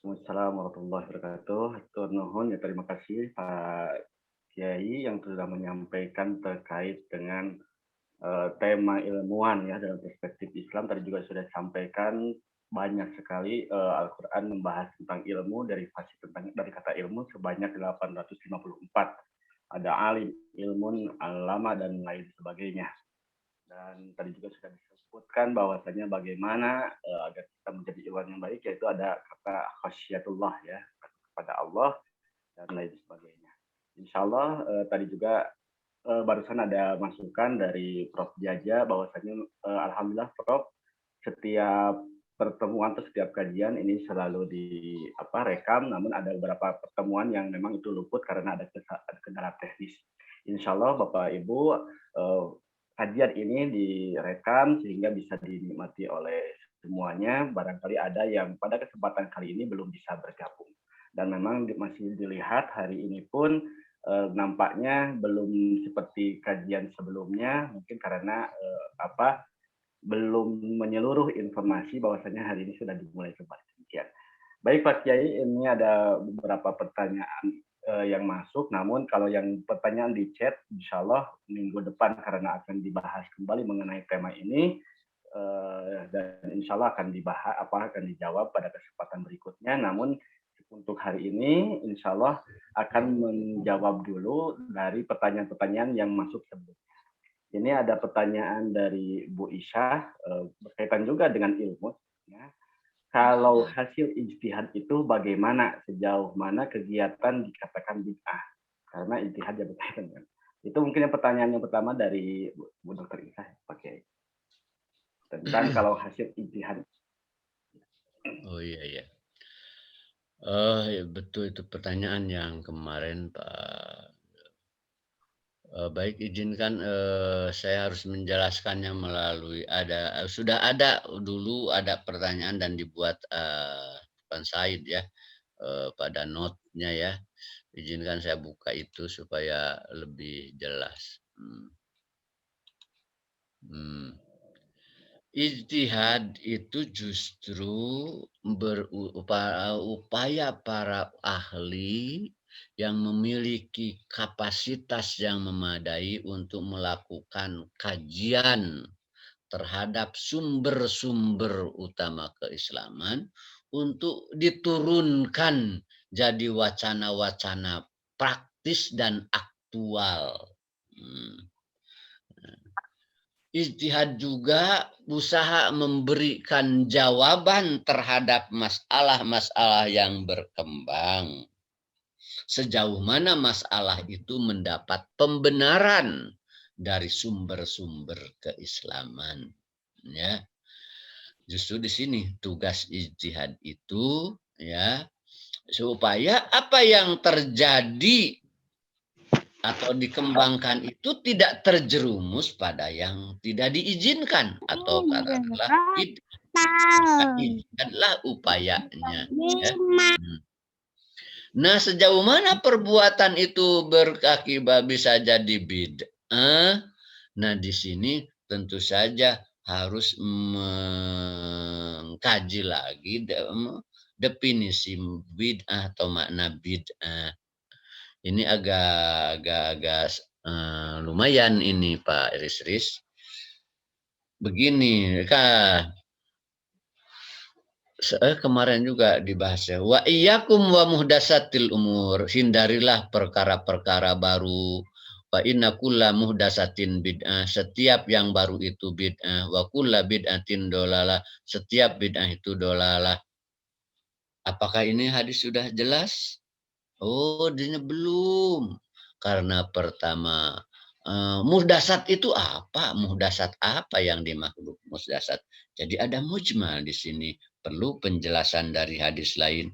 Waalaikumsalam warahmatullahi wabarakatuh. Hatur nuhun ya, terima kasih Pak Kiai yang sudah menyampaikan terkait dengan tema ilmuwan ya dalam perspektif Islam. Tadi juga sudah disampaikan banyak sekali Al-Quran membahas tentang ilmu, dari kata ilmu sebanyak 854. Ada alim, ilmun, alama, dan lain sebagainya. Dan tadi juga sudah disebutkan bahwasanya bagaimana agar kita menjadi ilmuwan yang baik, yaitu ada kata khasyatullah ya, kepada Allah dan lain sebagainya. Insya Allah tadi juga barusan ada masukan dari Prof. Jaja bahwasanya alhamdulillah Prof, setiap pertemuan atau setiap kajian ini selalu rekam, namun ada beberapa pertemuan yang memang itu luput karena ada kendala teknis. Insya Allah Bapak Ibu kajian ini direkam sehingga bisa dinikmati oleh semuanya. Barangkali ada yang pada kesempatan kali ini belum bisa bergabung. Dan memang masih dilihat hari ini pun nampaknya belum seperti kajian sebelumnya, mungkin karena belum menyeluruh informasi bahwasanya hari ini sudah dimulai kembali. Demikian. Baik Pak Kiai, ini ada beberapa pertanyaan yang masuk, namun kalau yang pertanyaan di chat, insya Allah minggu depan karena akan dibahas kembali mengenai tema ini, dan insya Allah akan dijawab pada kesempatan berikutnya. Namun untuk hari ini, insya Allah akan menjawab dulu dari pertanyaan-pertanyaan yang masuk sebelumnya. Ini ada pertanyaan dari Bu Isyah, berkaitan juga dengan ilmu. Ya. Kalau hasil ijtihad itu bagaimana, sejauh mana kegiatan dikatakan bid'ah? Karena ijtihad ya berkaitan dengan. Itu mungkin pertanyaan yang pertama dari Bu Dr. Isyah, Pak Kiai. Tentang kalau hasil ijtihad. Oh iya. Ya betul, itu pertanyaan yang kemarin Pak. Baik, izinkan saya harus menjelaskannya melalui sudah ada dulu ada pertanyaan dan dibuat Pak Said ya, pada note-nya ya. Izinkan saya buka itu supaya lebih jelas. Ijtihad itu justru upaya para ahli yang memiliki kapasitas yang memadai untuk melakukan kajian terhadap sumber-sumber utama keislaman untuk diturunkan jadi wacana-wacana praktis dan aktual. Ijtihad juga usaha memberikan jawaban terhadap masalah-masalah yang berkembang. Sejauh mana masalah itu mendapat pembenaran dari sumber-sumber keislaman. Ya. Justru di sini tugas ijtihad itu ya, supaya apa yang terjadi atau dikembangkan itu tidak terjerumus pada yang tidak diizinkan atau katakanlah ijtihadlah upayanya ya. Nah, sejauh mana perbuatan itu berakibat bisa jadi bid'ah? Nah, di sini tentu saja harus mengkaji lagi definisi bid'ah atau makna bid'ah. Ini agak lumayan ini Pak Riris. Begini kan, kemarin juga dibahas ya. Wa iyyakum wa muhdatsatil umur. Hindarilah perkara-perkara baru. Fa inna kulla muhdatsatin bid'ah. Setiap yang baru itu bid'ah. Wa kulla bid'atin dolalah. Setiap bid'ah itu dolalah. Apakah ini hadis sudah jelas? Oh, ini belum. Karena pertama, muhdasat itu apa? Muhdasat apa yang dimaksud muhdasat? Jadi ada mujmal di sini. Perlu penjelasan dari hadis lain.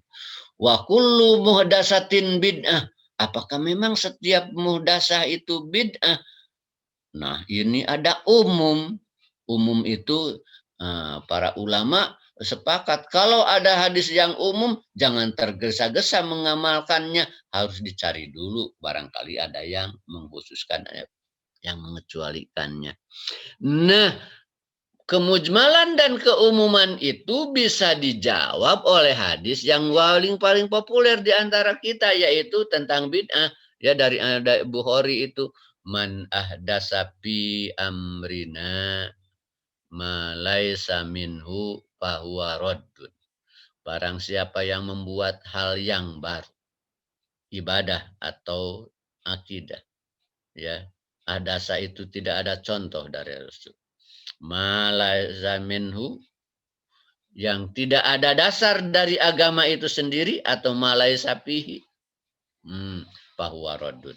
Wa kullu muhdasatin bid'ah. Apakah memang setiap muhdasah itu bid'ah? Nah, ini ada umum. Umum itu para ulama sepakat kalau ada hadis yang umum jangan tergesa-gesa mengamalkannya, harus dicari dulu barangkali ada yang mengkhususkan, yang mengecualikannya. Nah, kemujmalan dan keumuman itu bisa dijawab oleh hadis yang paling populer di antara kita, yaitu tentang bid'ah. Ya, dari Bukhari itu, man ahdasa fi amrina ma laisa minhu fahuwa raddun. Barang siapa yang membuat hal yang baru, ibadah atau akidah, ya, ahdasa itu tidak ada contoh dari Rasul. Ma laisa minhu, yang tidak ada dasar dari agama itu sendiri, atau malai sapihi, fahuwa raddun.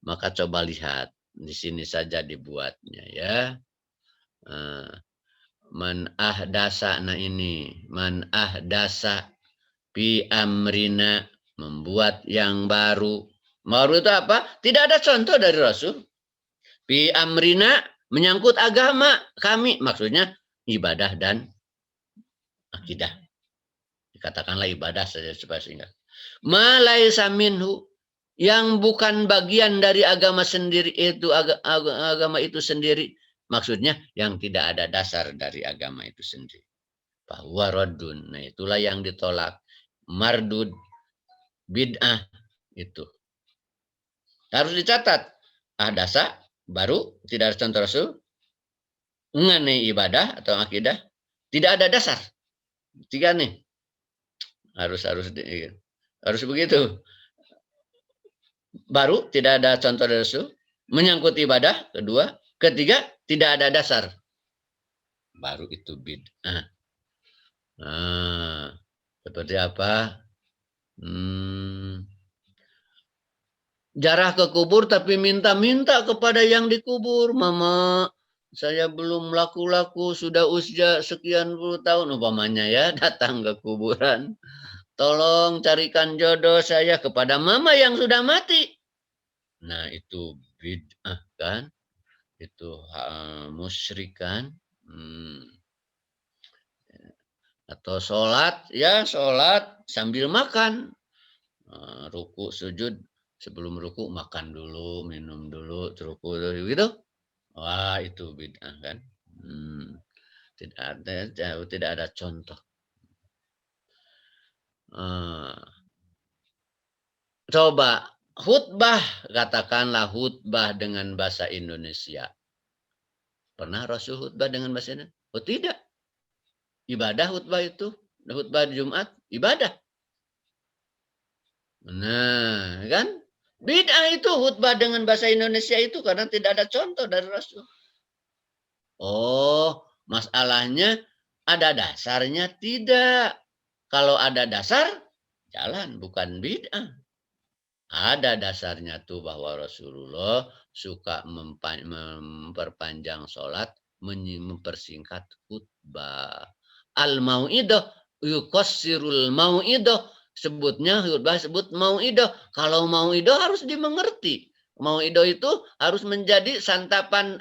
Maka coba lihat di sini saja dibuatnya, ya. Man ahdasa, nah ini man ahdasa fi amrina, membuat yang baru. Baru itu apa? Tidak ada contoh dari Rasul. Fi amrina, menyangkut agama kami, maksudnya ibadah dan akidah. Dikatakanlah ibadah saja supaya singkat. Ma laisa minhu, yang bukan bagian dari agama sendiri itu, agama itu sendiri, maksudnya yang tidak ada dasar dari agama itu sendiri. Bahwa raddun, nah itulah yang ditolak. Mardud, bid'ah itu harus dicatat. Ahdasa baru, tidak ada contoh Rasul, mengenai ibadah atau akidah, tidak ada dasar. Tiga nih harus begitu. Baru, tidak ada contoh dari Rasul, menyangkut ibadah, kedua, ketiga, tidak ada dasar, baru itu bid'ah. Nah, seperti apa? Jarah ke kubur tapi minta-minta kepada yang dikubur. Mama, saya belum laku-laku, sudah usia sekian puluh tahun umpamanya, ya, datang ke kuburan. Tolong carikan jodoh saya kepada mama yang sudah mati. Nah, itu bid'ah kan? Itu musyrik kan? Atau sholat, ya sholat sambil makan. Ruku, sujud, sebelum ruku makan dulu, minum dulu, ruku gitu. Wah, itu bid'ah kan? Tidak ada contoh. Coba khutbah, katakanlah khutbah dengan bahasa Indonesia. Pernah Rasul khutbah dengan bahasa Indonesia? Oh tidak. Ibadah khutbah itu, khutbah Jumat, ibadah. Nah, kan? Bid'ah itu khutbah dengan bahasa Indonesia itu karena tidak ada contoh dari Rasul. Oh, masalahnya ada dasarnya tidak. Kalau ada dasar, jalan, bukan bid'ah. Ada dasarnya tuh bahwa Rasulullah suka memperpanjang sholat, mempersingkat khutbah. Al-mau'idah yuqassirul mau'idah, sebutnya khutbah sebut mau'idah. Kalau mau'idah harus dimengerti. Mau'idah itu harus menjadi santapan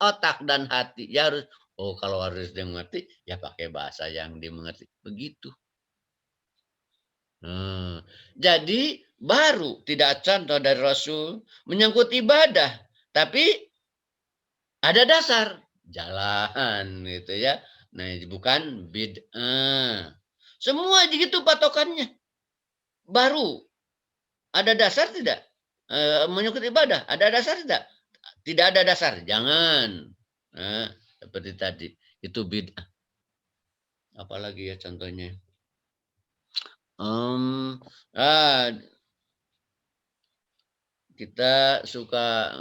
otak dan hati. Ya harus, oh kalau harus dimengerti, ya pakai bahasa yang dimengerti. Begitu. Jadi baru tidak contoh dari Rasul menyangkut ibadah, tapi ada dasar jalan gitu, ya. Nah, bukan bid'ah. Semua begitu patokannya. Baru ada dasar tidak? Menyangkut ibadah ada dasar tidak? Tidak ada dasar, jangan. Nah, seperti tadi itu bid'ah. Apalagi ya contohnya? Kita suka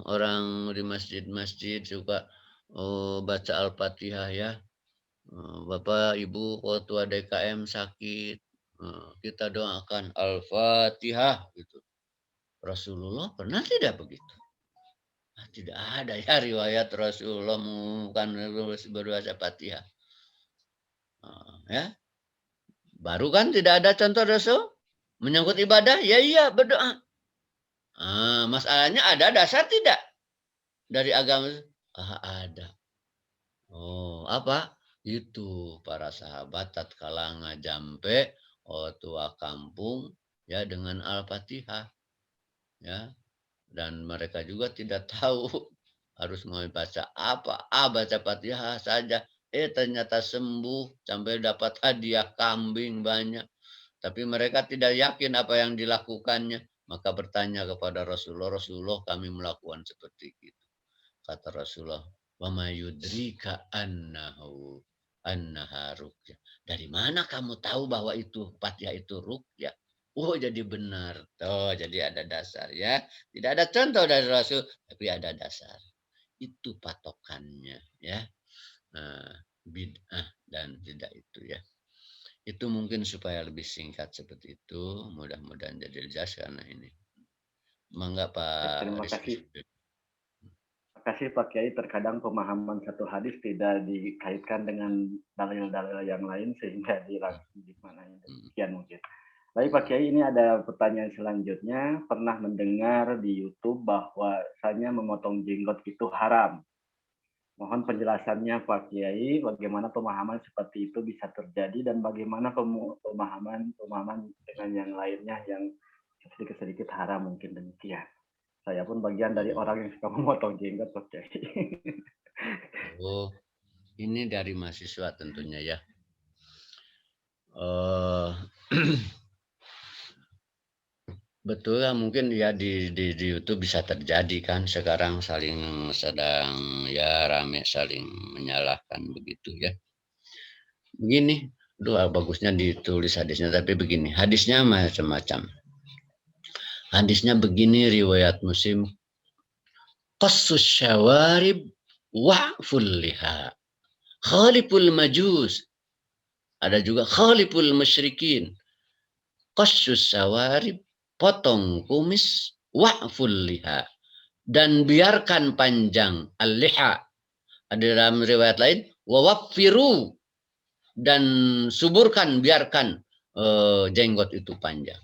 orang di masjid-masjid suka baca Al-Fatihah, ya. Bapak, Ibu, ketua DKM sakit, kita doakan Al-Fatihah gitu. Rasulullah pernah tidak begitu? Tidak ada, ya, riwayat Rasulullah bukan berbaca Fatihah. Ya. Baru kan tidak ada contoh Rasul menyangkut ibadah, ya iya berdoa. Masalahnya ada dasar tidak dari agama? Ada. Oh, apa? Itu para sahabat tatkala ngajampe tua kampung, ya, dengan Al-Fatihah, ya. Dan mereka juga tidak tahu harus mau baca apa? Baca Fatihah saja. Ternyata sembuh sampai dapat hadiah kambing banyak. Tapi mereka tidak yakin apa yang dilakukannya. Maka bertanya kepada Rasulullah, Rasulullah kami melakukan seperti itu. Kata Rasulullah, wa ma yudrika annaha ruqyah. Dari mana kamu tahu bahwa itu Fatihah itu ruqyah? Oh, jadi benar. Oh, jadi ada dasar ya. Tidak ada contoh dari Rasul, tapi ada dasar. Itu patokannya ya. Nah, bid'ah dan tidak itu ya. Itu mungkin supaya lebih singkat seperti itu. Mudah-mudahan jadi jelas karena ini. Mangga Pak Terima Rizky. kasih. Terima kasih Pak Kiai. Terkadang pemahaman satu hadis tidak dikaitkan dengan dalil-dalil yang lain sehingga dimaknai demikian mungkin. Baik Pak Kiai, ini ada pertanyaan selanjutnya. Pernah mendengar di YouTube bahwasanya memotong jenggot itu haram. Mohon penjelasannya Pak Kiai, bagaimana pemahaman seperti itu bisa terjadi dan bagaimana pemahaman dengan yang lainnya yang sedikit-sedikit haram mungkin demikian. Saya pun bagian dari orang yang suka memotong jenggot Pak Kiai. Oh, ini dari mahasiswa tentunya ya. Betul ya, mungkin ya di YouTube bisa terjadi kan sekarang sedang ya rame saling menyalahkan begitu ya. Begini, doa bagusnya ditulis hadisnya, tapi begini, hadisnya macam-macam. Hadisnya begini riwayat Muslim, qassus syawarib wa'ful liha, khaliful majus, ada juga khaliful musyrikin. Qassus syawarib, potong kumis, wa'ful liha, dan biarkan panjang al-liha. Ada dalam riwayat lain, wawaffiru, dan suburkan, biarkan jenggot itu panjang.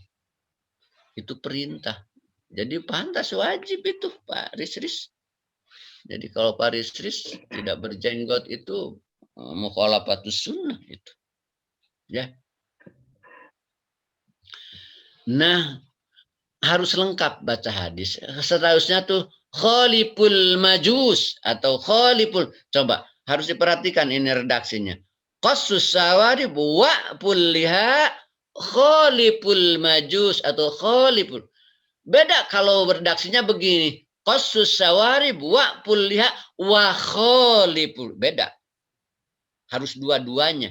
Itu perintah. Jadi pantas wajib itu Pak Risris. Jadi kalau Pak Risris tidak berjenggot itu mukhalafatus sunnah itu. Ya. Nah, harus lengkap baca hadis. Seharusnya tuh khaliful majus atau khaliful. Coba harus diperhatikan ini redaksinya. Qassus sawarib wa'ful liha khaliful majus atau khaliful. Beda kalau redaksinya begini. Qassus sawarib wa'ful liha wa khaliful. Beda. Harus dua-duanya.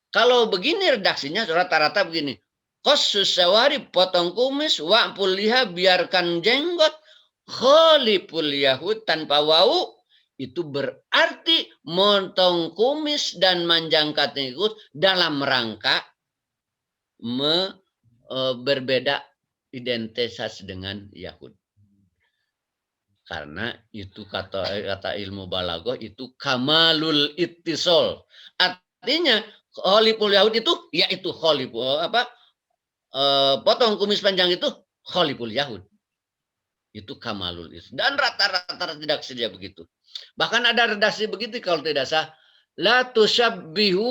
Kalau begini redaksinya rata-rata begini. Qassus sawarib, potong kumis, wa'ful liha, biarkan jenggot, khaliful yahud tanpa wau, itu berarti motong kumis dan manjangkat jenggot dalam rangka berbeda identitas dengan Yahud. Karena itu kata ilmu balaghah itu kamalul ittisal. Artinya khaliful Yahud itu yaitu khaliful potong kumis panjang itu khaliful Yahud. Itu kamalul itu. Dan rata-rata tidak sedia begitu. Bahkan ada redaksi begitu kalau tidak sah. La tusyabbihu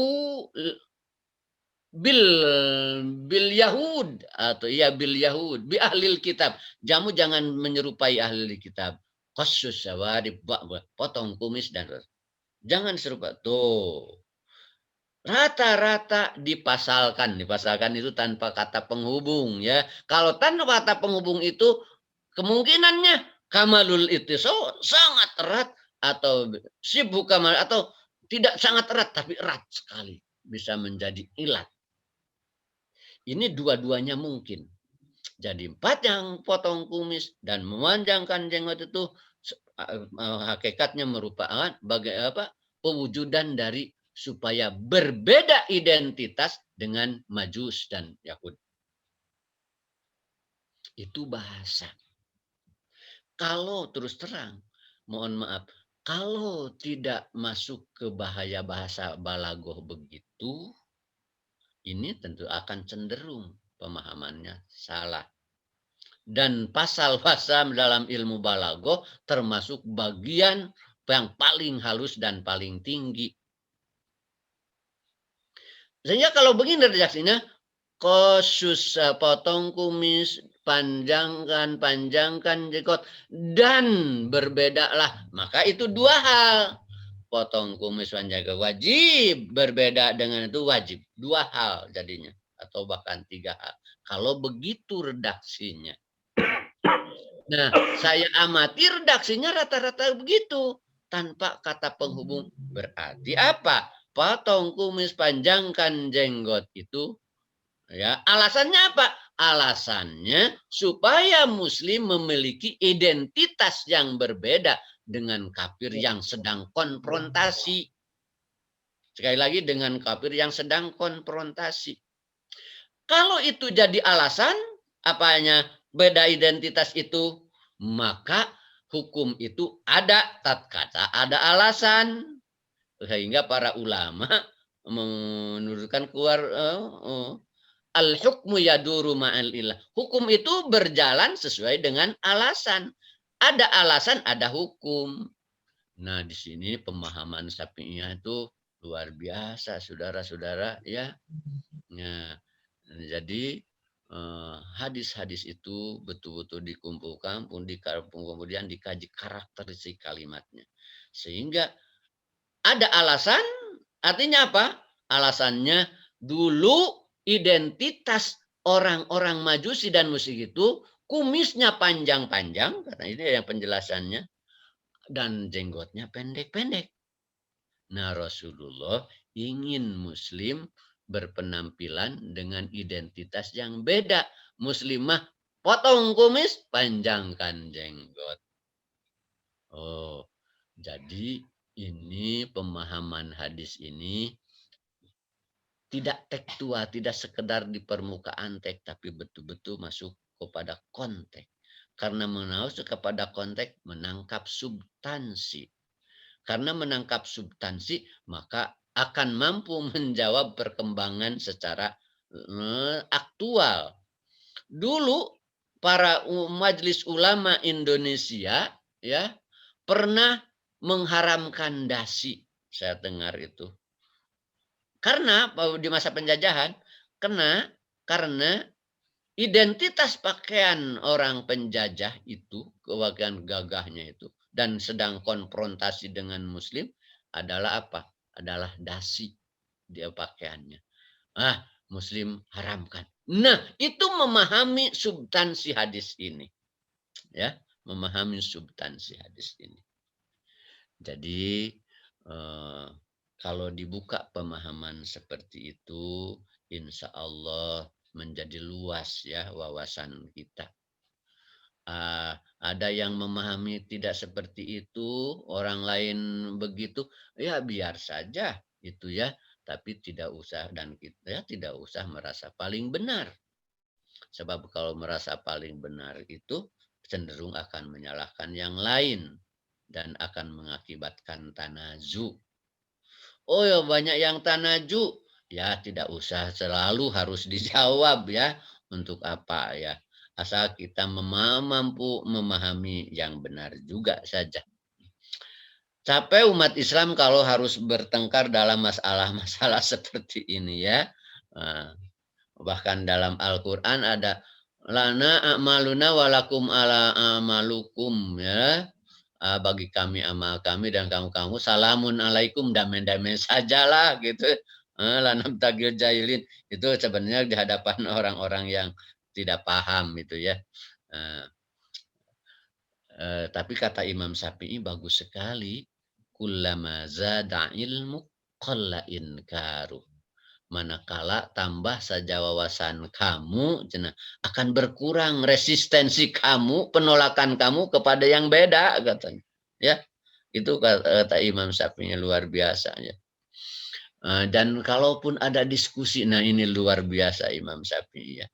bil Yahud atau ya bil Yahud bi ahlil kitab. Jamu jangan menyerupai ahli kitab. Khusus sawarib, potong kumis dan jangan serupa. Tuh. Rata-rata dipasalkan itu tanpa kata penghubung ya. Kalau tanpa kata penghubung itu kemungkinannya kamalul ittisal sangat erat atau sibuk kamal atau tidak sangat erat tapi erat sekali bisa menjadi ilat. Ini dua-duanya mungkin. Jadi yang potong kumis dan memanjangkan jenggot itu hakikatnya merupakan pewujudan dari supaya berbeda identitas dengan Majus dan Yahud. Itu bahasa. Kalau terus terang, mohon maaf, kalau tidak masuk ke bahaya bahasa balaghah begitu, ini tentu akan cenderung pemahamannya salah. Dan pasal-pasal dalam ilmu balaghah termasuk bagian yang paling halus dan paling tinggi. Sehingga kalau begini redaksinya, khusus potong kumis, panjangkan jenggot, dan berbedalah. Maka itu dua hal. Potong kumis panjang wajib, berbeda dengan itu wajib. Dua hal jadinya, atau bahkan tiga hal. Kalau begitu redaksinya. Nah, saya amati redaksinya rata-rata begitu. Tanpa kata penghubung. Berarti apa? Potong kumis, panjangkan jenggot itu. Ya, alasannya apa? Alasannya supaya Muslim memiliki identitas yang berbeda dengan kafir yang sedang konfrontasi. Sekali lagi, dengan kafir yang sedang konfrontasi. Kalau itu jadi alasan, apanya beda identitas itu, maka hukum itu ada tatkala ada alasan. Sehingga para ulama menurutkan keluar al-hukmu yaduru ma'al ilah. Hukum itu berjalan sesuai dengan alasan. Ada alasan, ada hukum. Nah, di sini pemahaman Syafi'iyah itu luar biasa, saudara-saudara, ya. Nah, jadi hadis-hadis itu betul-betul dikumpulkan, kemudian dikaji karakteristik kalimatnya. Sehingga ada alasan, artinya apa? Alasannya dulu identitas orang-orang Majusi dan musyrik itu kumisnya panjang-panjang, karena ini yang penjelasannya, dan jenggotnya pendek-pendek. Nah, Rasulullah ingin Muslim berpenampilan dengan identitas yang beda. Muslimah potong kumis, panjangkan jenggot. Oh, jadi ini pemahaman hadis ini tidak tekstual, tidak sekedar di permukaan teks, tapi betul-betul masuk kepada konteks. Karena masuk kepada konteks menangkap substansi. Karena menangkap substansi, maka akan mampu menjawab perkembangan secara aktual. Dulu para majelis ulama Indonesia ya pernah mengharamkan dasi. Saya dengar itu. Karena di masa penjajahan, karena identitas pakaian orang penjajah itu, kewakilan gagahnya itu, dan sedang konfrontasi dengan Muslim adalah apa? Adalah dasi dia pakaiannya. Muslim haramkan. Nah, itu memahami substansi hadis ini. Ya, memahami substansi hadis ini. Jadi kalau dibuka pemahaman seperti itu, insya Allah menjadi luas ya wawasan kita. Ada yang memahami tidak seperti itu, orang lain begitu, ya biar saja itu ya. Tapi tidak usah, dan kita tidak usah merasa paling benar. Sebab kalau merasa paling benar itu cenderung akan menyalahkan yang lain dan akan mengakibatkan tanazu. Oh ya, banyak yang tanazu. Ya tidak usah selalu harus dijawab ya. Untuk apa ya? Asal kita mampu memahami yang benar juga saja. Capek umat Islam kalau harus bertengkar dalam masalah-masalah seperti ini ya. Bahkan dalam Al-Quran ada lana a'maluna walakum ala amalukum ya. Bagi kami amal kami dan kamu salamun alaikum, damai-damai sajalah gitu. Lanam tagil jahilin itu sebenarnya di hadapan orang-orang yang tidak paham itu ya. Tapi kata Imam Syafi'i bagus sekali. Kullama zada ilmu qalla inkaru. Manakala tambah saja wawasan kamu, akan berkurang resistensi kamu, penolakan kamu kepada yang beda, katanya. Ya, itu kata Imam Syafi'i luar biasa ya. Dan kalaupun ada diskusi, nah ini luar biasa Imam Syafi'i ya.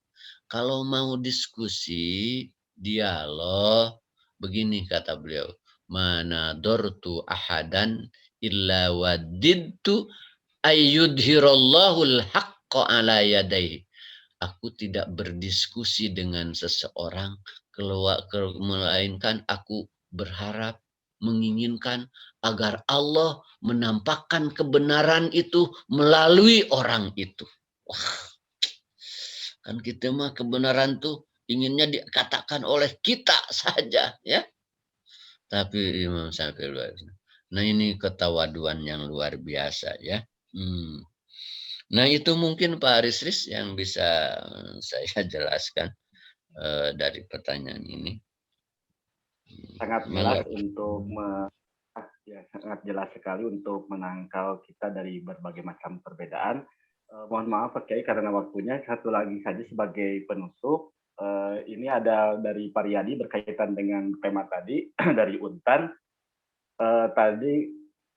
Kalau mau diskusi, dialog, begini kata beliau, mana dortu ahadan illa wadidtu ayyudhirallahul haqqa ala yadayhi. Aku tidak berdiskusi dengan seseorang melainkan aku berharap, menginginkan agar Allah menampakkan kebenaran itu melalui orang itu. Wah, kan kita mah kebenaran tuh inginnya dikatakan oleh kita saja, ya. Tapi Imam Syafi'i luar biasa. Nah, ini ketawaduan yang luar biasa, ya. Nah, itu mungkin Pak Arisris yang bisa saya jelaskan dari pertanyaan ini. Sangat Mangga. jelas untuk ya, sangat jelas sekali untuk menangkal kita dari berbagai macam perbedaan. Mohon maaf Pak Kiai karena waktunya, satu lagi saja sebagai penutup. Ini ada dari Pak Riyadi berkaitan dengan tema tadi dari Untan. Tadi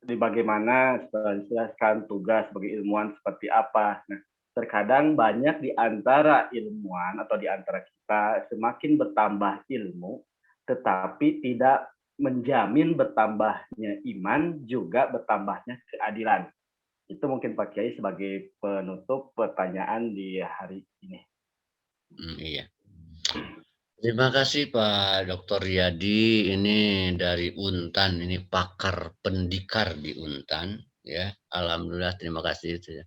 di bagaimana menjelaskan tugas sebagai ilmuwan seperti apa. Nah, terkadang banyak di antara ilmuwan atau di antara kita semakin bertambah ilmu, tetapi tidak menjamin bertambahnya iman, juga bertambahnya keadilan. Itu mungkin Pak Kiai sebagai penutup pertanyaan di hari ini. Iya. Terima kasih Pak Dr. Riyadi, ini dari Untan, ini pakar pendikar di Untan, ya. Alhamdulillah, terima kasih itu ya.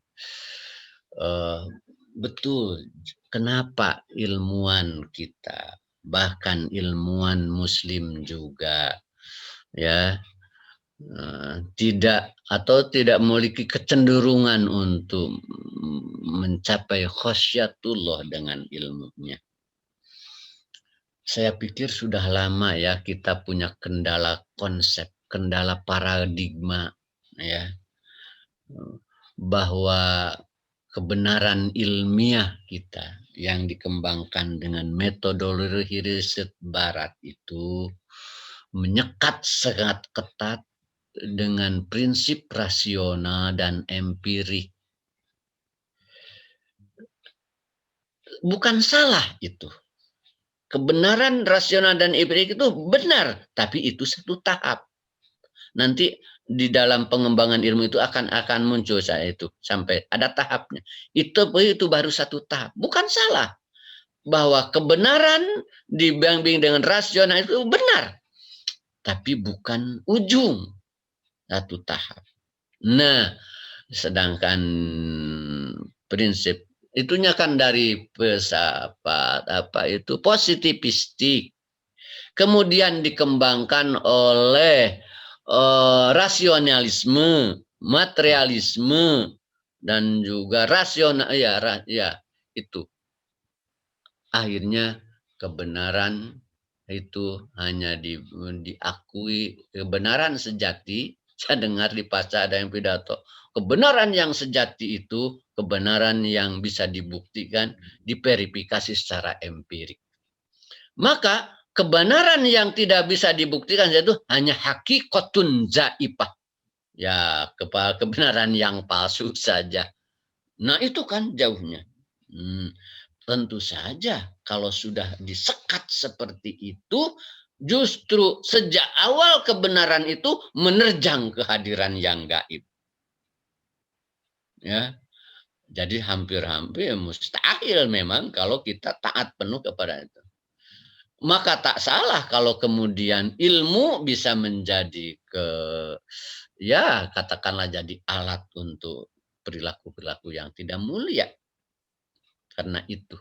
Betul, kenapa ilmuwan kita, bahkan ilmuwan Muslim juga, ya, tidak memiliki kecenderungan untuk mencapai khasyatullah dengan ilmunya. Saya pikir sudah lama ya kita punya kendala konsep, kendala paradigma, ya, bahwa kebenaran ilmiah kita yang dikembangkan dengan metodologi riset barat itu menyekat sangat ketat dengan prinsip rasional dan empirik. Bukan salah itu. Kebenaran rasional dan empirik itu benar, tapi itu satu tahap. Nanti di dalam pengembangan ilmu itu akan muncul saya itu sampai ada tahapnya. Itu baru satu tahap. Bukan salah bahwa kebenaran dibimbing dengan rasional itu benar, tapi bukan ujung, satu tahap. Nah, sedangkan prinsip itunya kan dari filsafat itu positivistik, kemudian dikembangkan oleh rasionalisme, materialisme, dan juga rasional, ya itu. Akhirnya kebenaran itu hanya diakui, kebenaran sejati. Saya dengar di pasar ada yang pidato, kebenaran yang sejati itu kebenaran yang bisa dibuktikan, diverifikasi secara empirik. Maka kebenaran yang tidak bisa dibuktikan itu hanya hakikatun zaifah. Ya, kebenaran yang palsu saja. Nah, itu kan jauhnya. Tentu saja kalau sudah disekat seperti itu, justru sejak awal kebenaran itu menerjang kehadiran yang gaib. Ya, jadi hampir-hampir mustahil memang kalau kita taat penuh kepada itu. Maka tak salah kalau kemudian ilmu bisa menjadi katakanlah jadi alat untuk perilaku-perilaku yang tidak mulia. Karena itu.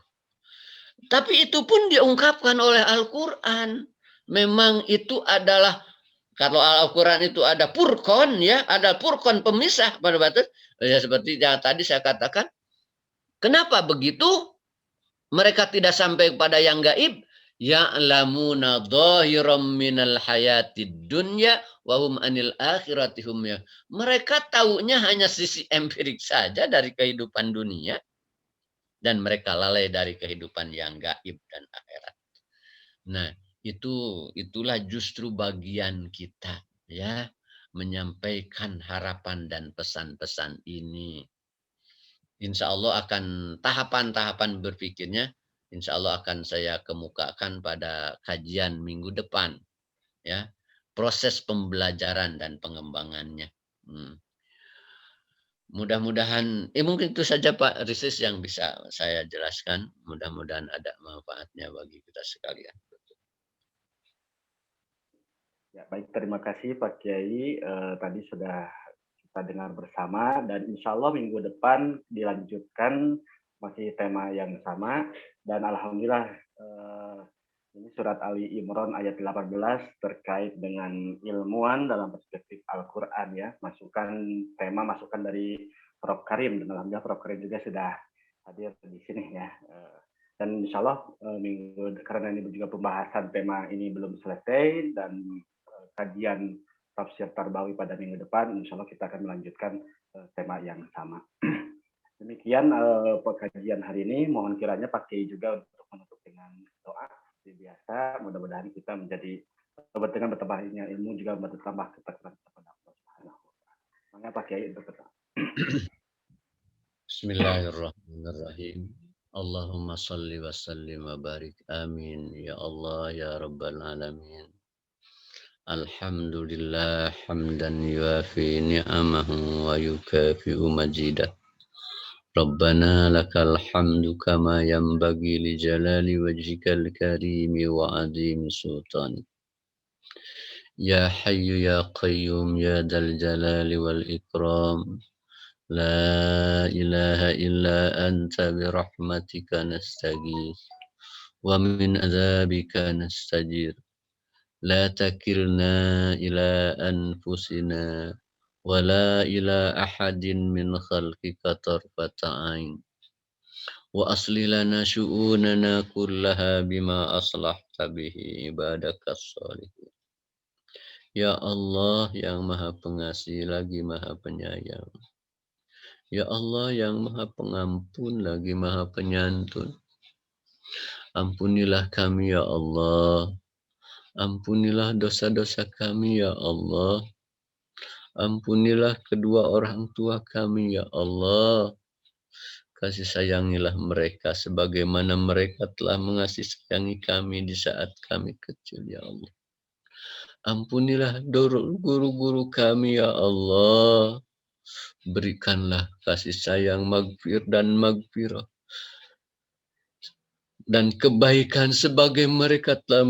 Tapi itu pun diungkapkan oleh Al-Quran. Memang itu adalah, kalau Al-Quran itu ada furqan, ya, ada furqan pemisah pada batas. Ya, seperti yang tadi saya katakan. Kenapa begitu? Mereka tidak sampai kepada yang gaib. Ya'lamuna dhahiram minal hayatid dunya wa hum anil akhirati hum ya. Mereka taunya hanya sisi empirik saja dari kehidupan dunia, dan mereka lalai dari kehidupan yang gaib dan akhirat. Nah, itulah justru bagian kita, ya, menyampaikan harapan dan pesan-pesan ini. Insya Allah akan tahapan-tahapan berpikirnya, insya Allah akan saya kemukakan pada kajian minggu depan, ya, proses pembelajaran dan pengembangannya. Mudah-mudahan, mungkin itu saja Pak Risis yang bisa saya jelaskan. Mudah-mudahan ada manfaatnya bagi kita sekalian. Ya, baik, terima kasih Pak Kiai. Tadi sudah kita dengar bersama, dan insya Allah minggu depan dilanjutkan masih tema yang sama. Dan alhamdulillah Ini surat Ali Imran ayat 18 terkait dengan ilmuwan dalam perspektif Al-Quran ya. Masukan dari Prof. Karim. Dan alhamdulillah Prof. Karim juga sudah hadir di sini ya. Dan insya Allah karena ini juga pembahasan tema ini belum selesai dan kajian tafsir Tarbawi pada minggu depan, insya Allah kita akan melanjutkan tema yang sama. Demikian kajian hari ini. Mohon kiranya pakai juga untuk menutup dengan doa seperti biasa. Mudah-mudahan kita menjadi dengan bertambahnya ilmu juga bertambah ketakwaan kepada Allah Subhanahu wa taala. Maka Pak Kiai untuk berdoa. Bismillahirrahmanirrahim. Allahumma salli wa sallim wa barik. Amin. Ya Allah, ya Rabbal Alamin. Alhamdulillah hamdan yuafi ni'amahu wa yukafi'u majidah. Rabbana lakal hamdu kama yanbaghi li jalali wajhikal karimi wa azimi sultani. Ya Hayyu ya Qayyum ya Dzal Jalali wal Ikram. La ilaha illa anta birahmatika nastaghith wa min adzabika nastajir. La takilna ila anfusina wa la ila ahadin min khalqika tarfata ain. Wa aslih lana syu'unana kullaha bima aslahta bihi ibadakas shalihin. Ya Allah yang Maha Pengasih lagi Maha Penyayang. Ya Allah yang Maha Pengampun lagi Maha Penyantun. Ampunilah kami ya Allah. Ampunilah dosa-dosa kami ya Allah. Ampunilah kedua orang tua kami ya Allah. Kasih sayangilah mereka sebagaimana mereka telah mengasihi sayangi kami di saat kami kecil ya Allah. Ampunilah guru-guru kami ya Allah. Berikanlah kasih sayang, magfirah dan kebaikan sebagai mereka telah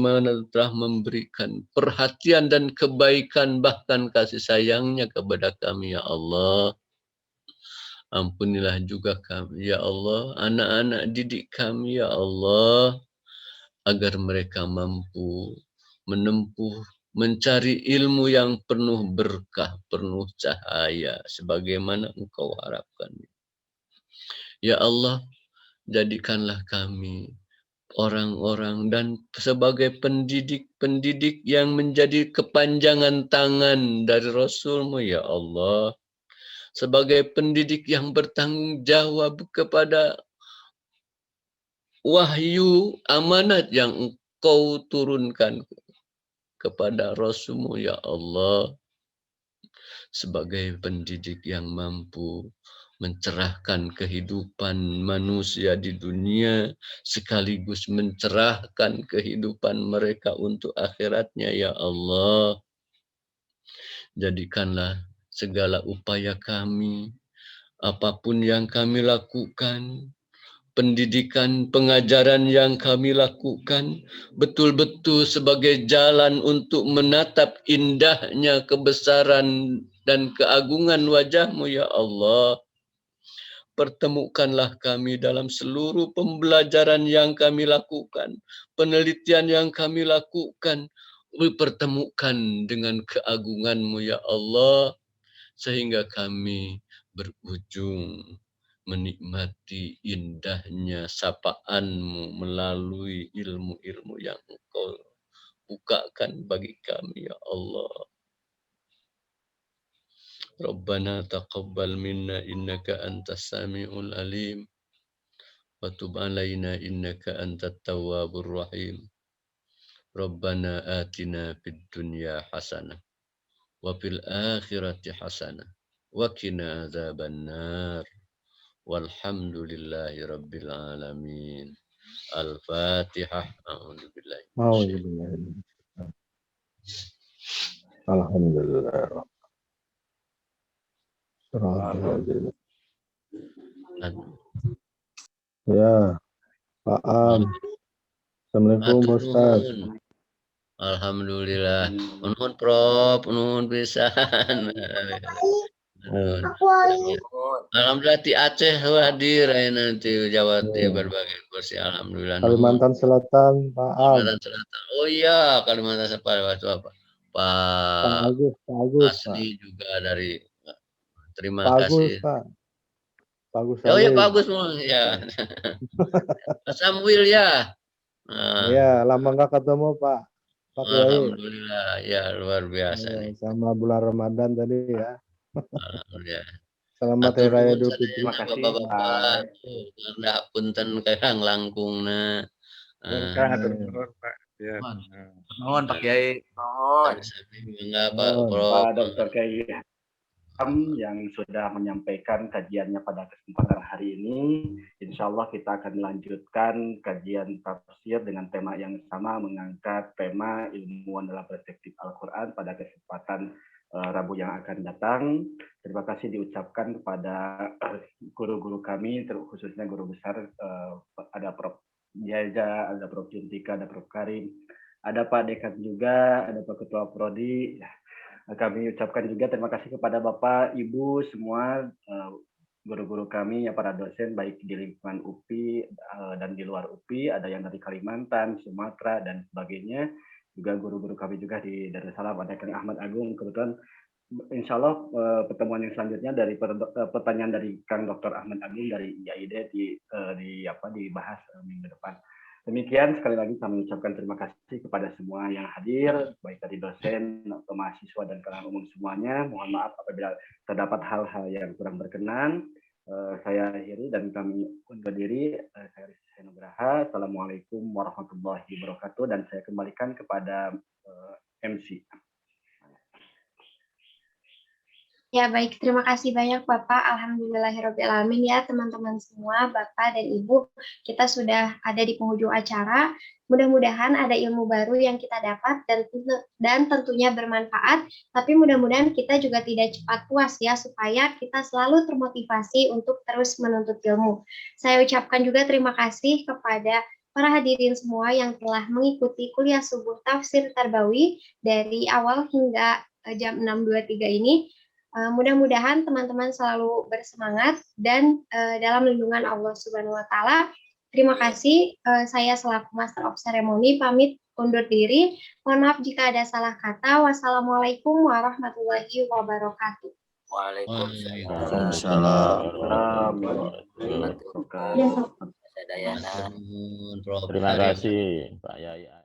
memberikan perhatian dan kebaikan bahkan kasih sayangnya kepada kami ya Allah. Ampunilah juga kami ya Allah, anak-anak didik kami ya Allah, agar mereka mampu menempuh mencari ilmu yang penuh berkah, penuh cahaya sebagaimana Engkau harapkan. Ya Allah, jadikanlah kami orang-orang dan sebagai pendidik yang menjadi kepanjangan tangan dari Rasul-Mu ya Allah. Sebagai pendidik yang bertanggung jawab kepada wahyu amanat yang Engkau turunkan kepada Rasul-Mu ya Allah, sebagai pendidik yang mampu mencerahkan kehidupan manusia di dunia sekaligus mencerahkan kehidupan mereka untuk akhiratnya ya Allah. Jadikanlah segala upaya kami, apapun yang kami lakukan, pendidikan, pengajaran yang kami lakukan betul-betul sebagai jalan untuk menatap indahnya kebesaran dan keagungan wajah-Mu ya Allah. Pertemukanlah kami dalam seluruh pembelajaran yang kami lakukan, penelitian yang kami lakukan, pertemukan dengan keagungan-Mu ya Allah, sehingga kami berujung menikmati indahnya sapaan-Mu melalui ilmu-ilmu yang Engkau bukakan bagi kami ya Allah. Rabbana taqabbal minna innaka antas samiul alim wa tub alaina innaka antat tawwabur rahim. Rabbana atina fid dunya hasanah wa fil akhirati hasanah wa qina adzabannar. Walhamdulillahi rabbil alamin. Al-Fatihah. A'udzubillahi minasyaitonir Alhamdulillah. Ya, Pak Am. Assalamualaikum Ustaz. Alhamdulillah. Nuhun Prof, nuhun pisan. Alhamdulillah di Aceh hadir nanti Jawa berbagai kursi. Alhamdulillah. Kalimantan Selatan, Pak Am. Kalimantan Selatan. Oh iya, Kalimantan Selatan itu apa? Pak Agus, Asli juga dari. Terima Pak Agus, kasih. Pak. Pak Agus Oh ya, Salim. bagus ya. Pak Samuel ya. Iya, lama nggak ketemu Pak. Pak Kiai. Alhamdulillah, ya luar biasa nih. Sama bulan Ramadan tadi ya. Alhamdulillah. Selamat Hari Raya Idul Fitri. Terima kasih, Bapak-bapak. Karena punten kayak langkungna. Pak. Ya. Mohon Pak Kiai. Mohon. Enggak Pak Dr. Kiai yang sudah menyampaikan kajiannya pada kesempatan hari ini. Insya Allah kita akan melanjutkan kajian tafsir dengan tema yang sama, mengangkat tema ilmuwan dalam perspektif Al-Quran pada kesempatan Rabu yang akan datang. Terima kasih diucapkan kepada guru-guru kami, khususnya guru besar, ada Prof. Jaja, ada Prof. Juntika, ada Prof. Karim, ada Pak Dekan juga, ada Pak Ketua Prodi. Kami ucapkan juga terima kasih kepada Bapak, Ibu, semua guru-guru kami, ya para dosen, baik di lingkungan UPI dan di luar UPI, ada yang dari Kalimantan, Sumatera, dan sebagainya. Juga guru-guru kami juga di Darussalam, ada Kang Ahmad Agung. Kebetulan, insya Allah pertemuan yang selanjutnya dari pertanyaan dari Kang Dr. Ahmad Agung dari IAID dibahas minggu depan. Demikian, sekali lagi kami ucapkan terima kasih kepada semua yang hadir, baik dari dosen atau mahasiswa dan kalangan umum semuanya. Mohon maaf apabila terdapat hal-hal yang kurang berkenan. Saya akhiri dan kami undur diri. Saya Rizky Nugraha. Assalamualaikum warahmatullahi wabarakatuh. Dan saya kembalikan kepada MC. Ya baik, terima kasih banyak Bapak. Alhamdulillahirrahmanirrahim ya teman-teman semua, Bapak dan Ibu. Kita sudah ada di penghujung acara. Mudah-mudahan ada ilmu baru yang kita dapat dan tentunya bermanfaat. Tapi mudah-mudahan kita juga tidak cepat puas ya, supaya kita selalu termotivasi untuk terus menuntut ilmu. Saya ucapkan juga terima kasih kepada para hadirin semua yang telah mengikuti kuliah subuh tafsir Tarbawi dari awal hingga jam 6.23 ini. Mudah-mudahan teman-teman selalu bersemangat dan dalam lindungan Allah Subhanahu wa Ta'ala. Terima kasih. Saya selaku Master of Ceremony pamit undur diri. Mohon maaf jika ada salah kata. Wassalamualaikum warahmatullahi wabarakatuh. Waalaikumsalam. Waalaikumsalam. Terima kasih Pak Yaya.